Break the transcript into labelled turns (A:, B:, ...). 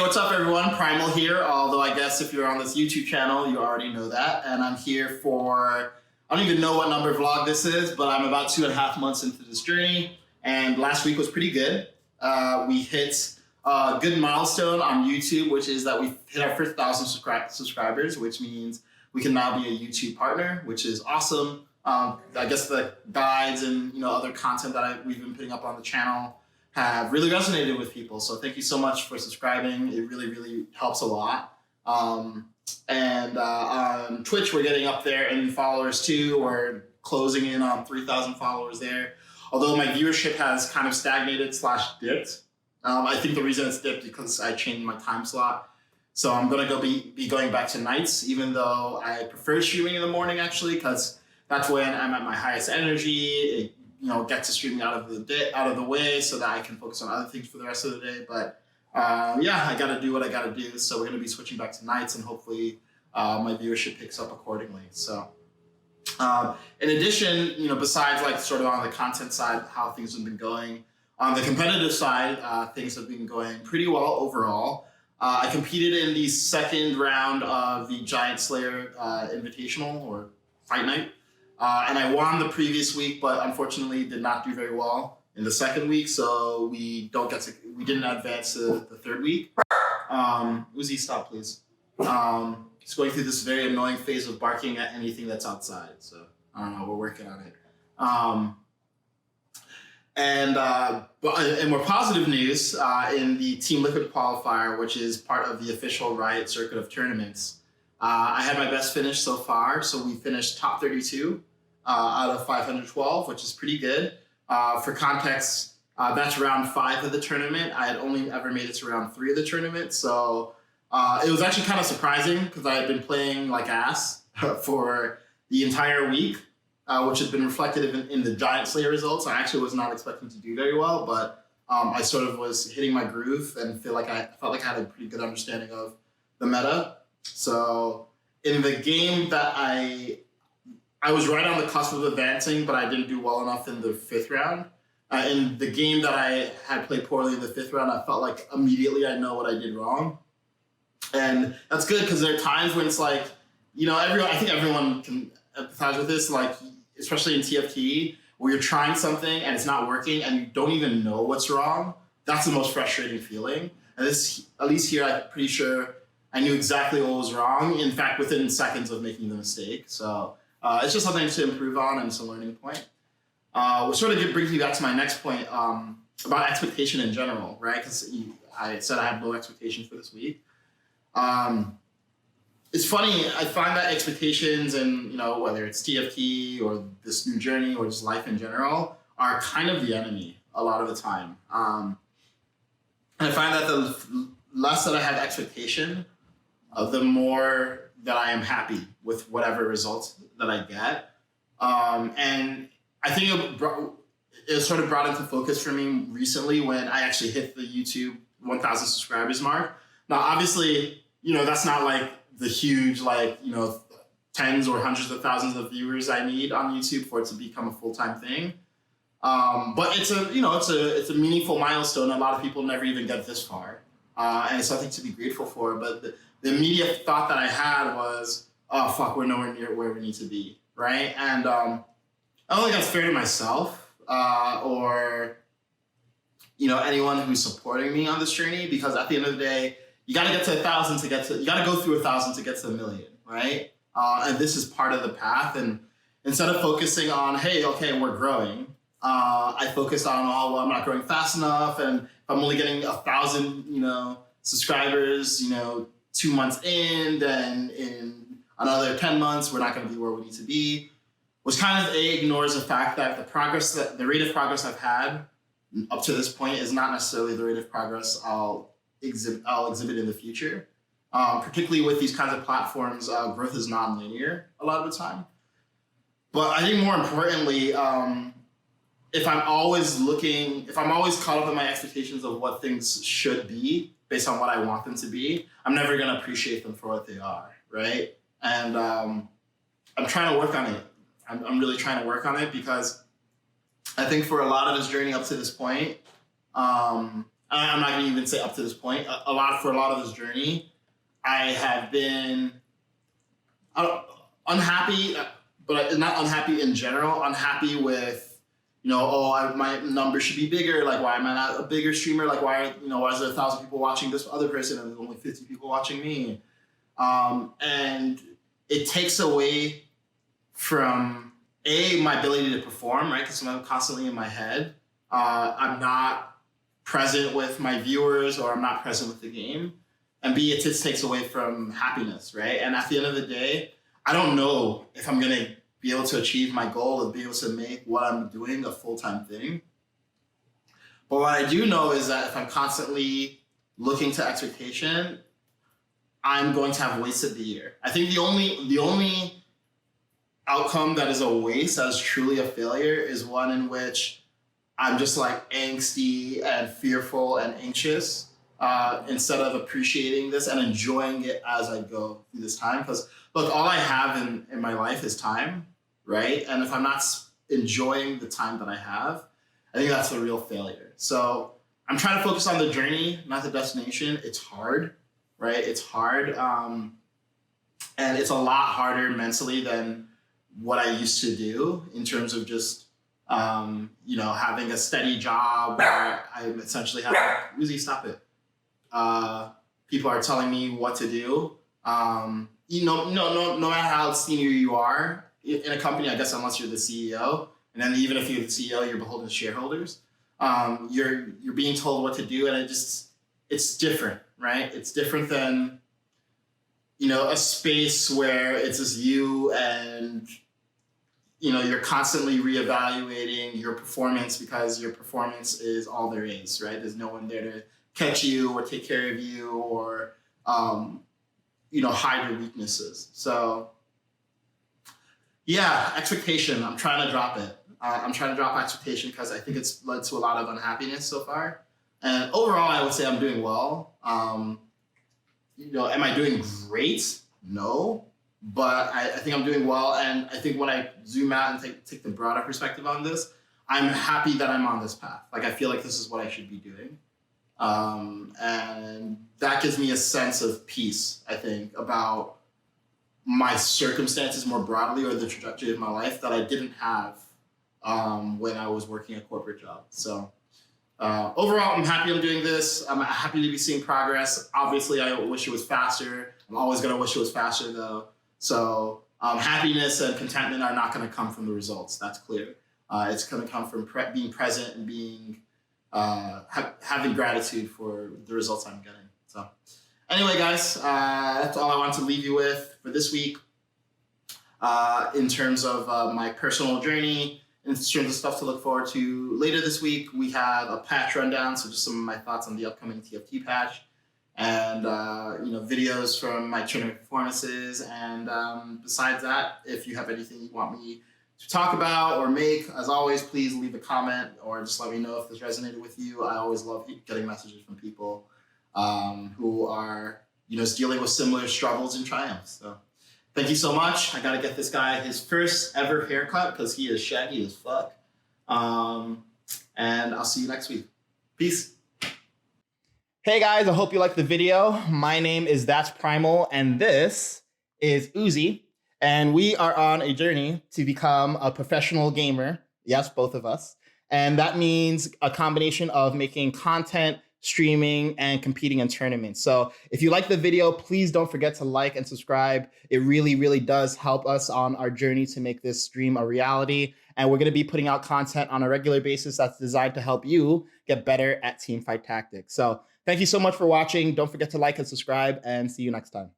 A: what's up everyone? Primal here, although I guess if you're on this YouTube channel, you already know that. And I'm here for, I don't even know what number vlog this is, but I'm about 2.5 months into this journey. And last week was pretty good. We hit a good milestone on YouTube, which is that we hit our first 1,000 subscribers, which means we can now be a YouTube partner, which is awesome. I guess the guides and other content that we've been putting up on the channel have really resonated with people. So thank you so much for subscribing. It really, really helps a lot. On Twitch, we're getting up there in followers too. We're closing in on 3,000 followers there. Although my viewership has kind of stagnated / dipped. I think the reason it's dipped because I changed my time slot. So I'm gonna be going back to nights, even though I prefer streaming in the morning actually, because that's when I'm at my highest energy. Get to streaming out of the way so that I can focus on other things for the rest of the day. But yeah, I gotta do what I gotta do. So we're gonna be switching back to nights, and hopefully my viewership picks up accordingly. So in addition, besides like sort of on the content side, how things have been going, on the competitive side, things have been going pretty well overall. I competed in the second round of the Giant Slayer Invitational or Fight Night. And I won the previous week, but unfortunately did not do very well in the second week, so we didn't advance to the third week. Uzi, stop please. He's going through this very annoying phase of barking at anything that's outside, so I don't know, we're working on it. And more positive news, in the Team Liquid qualifier, which is part of the official Riot circuit of tournaments, I had my best finish so far. So we finished top 32 out of 512, which is pretty good. For context, that's round 5 of the tournament. I had only ever made it to round 3 of the tournament. So it was actually kind of surprising because I had been playing like ass for the entire week, which had been reflected in the Giant Slayer results. I actually was not expecting to do very well, but I sort of was hitting my groove and felt like I had a pretty good understanding of the meta. So in the game that I was right on the cusp of advancing, but I didn't do well enough in the 5th round. In the game that I had played poorly in the 5th round, I felt like immediately I know what I did wrong. And that's good because there are times when it's like, I think everyone can empathize with this, like especially in TFT, where you're trying something and it's not working and you don't even know what's wrong. That's the most frustrating feeling. And this, at least here, I'm pretty sure I knew exactly what was wrong. In fact, within seconds of making the mistake. So it's just something to improve on, and it's a learning point. Which sort of brings me back to my next point about expectation in general, right? Because I said I had low expectations for this week. It's funny, I find that expectations and, whether it's TFT or this new journey or just life in general are kind of the enemy a lot of the time. And I find that the less that I have expectation, the more that I am happy with whatever results that I get. And I think it sort of brought into focus for me recently when I actually hit the YouTube 1,000 subscribers mark. Now, obviously, that's not like the huge, tens or hundreds of thousands of viewers I need on YouTube for it to become a full-time thing. But it's a meaningful milestone. A lot of people never even get this far. And it's something to be grateful for. But the immediate thought that I had was, oh, fuck, we're nowhere near where we need to be, right? And I don't think that's fair to myself or, anyone who's supporting me on this journey, because at the end of the day, you got to get to 1,000 you got to go through 1,000 to get to 1,000,000, right? And this is part of the path. And instead of focusing on, hey, okay, we're growing, I focused on, I'm not growing fast enough. And if I'm only getting 1,000, subscribers, 2 months in, then in another 10 months, we're not going to be where we need to be, which kind of ignores the fact that the rate of progress I've had up to this point is not necessarily the rate of progress I'll exhibit in the future. Particularly with these kinds of platforms, growth is non-linear a lot of the time. But I think more importantly, if I'm always caught up in my expectations of what things should be based on what I want them to be, I'm never going to appreciate them for what they are, right? And I'm trying to work on it. I'm really trying to work on it because I think for a lot of this journey up to this point, I'm not going to even say up to this point, for a lot of this journey, I have been unhappy, but not unhappy in general, unhappy with, my numbers should be bigger. Like, why am I not a bigger streamer? Like, why is there 1,000 people watching this other person and there's only 50 people watching me? And it takes away from my ability to perform, right? Because I'm constantly in my head. I'm not present with my viewers, or I'm not present with the game. And B, it just takes away from happiness, right? And at the end of the day, I don't know if I'm gonna be able to achieve my goal of being able to make what I'm doing a full-time thing. But what I do know is that if I'm constantly looking to expectation, I'm going to have wasted the year. I think the only outcome that is a waste, that is truly a failure, is one in which I'm just like angsty and fearful and anxious, instead of appreciating this and enjoying it as I go through this time. Because look, all I have in my life is time, right? And if I'm not enjoying the time that I have, I think that's a real failure. So I'm trying to focus on the journey, not the destination. It's hard, right? It's hard. And it's a lot harder mentally than what I used to do in terms of just, having a steady job where I'm essentially having, Uzi, stop it. People are telling me what to do. No matter how senior you are in a company, I guess, unless you're the CEO, and then even if you're the CEO, you're beholden to shareholders. You're being told what to do, and it's different, right? It's different than, a space where it's just you and, you're constantly reevaluating your performance because your performance is all there is, right? There's no one there to catch you or take care of you or, hide your weaknesses. So yeah, expectation, I'm trying to drop it. I'm trying to drop expectation because I think it's led to a lot of unhappiness so far. And overall, I would say I'm doing well. Am I doing great? No, but I think I'm doing well. And I think when I zoom out and take the broader perspective on this, I'm happy that I'm on this path. Like, I feel like this is what I should be doing. And that gives me a sense of peace, I think, about my circumstances more broadly, or the trajectory of my life that I didn't have when I was working a corporate job. So overall, I'm happy I'm doing this. I'm happy to be seeing progress. Obviously, I wish it was faster. I'm always going to wish it was faster, though. So happiness and contentment are not going to come from the results. That's clear. It's going to come from being present and being having gratitude for the results I'm getting. So anyway, guys, that's all I want to leave you with for this week. In terms of my personal journey, in terms of stuff to look forward to later this week, we have a patch rundown. So just some of my thoughts on the upcoming TFT patch, and videos from my tournament performances. And besides that, if you have anything you want me to talk about or make, as always, please leave a comment or just let me know if this resonated with you. I always love getting messages from people who are dealing with similar struggles and triumphs. So thank you so much. I got to get this guy his first ever haircut because he is shaggy as fuck. And I'll see you next week. Peace. Hey guys, I hope you liked the video. My name is That's Primal, and this is Uzi. And we are on a journey to become a professional gamer. Yes, both of us. And that means a combination of making content, streaming, and competing in tournaments. So if you like the video, please don't forget to like and subscribe. It really, really does help us on our journey to make this stream a reality. And we're going to be putting out content on a regular basis that's designed to help you get better at teamfight tactics. So thank you so much for watching. Don't forget to like and subscribe, and see you next time.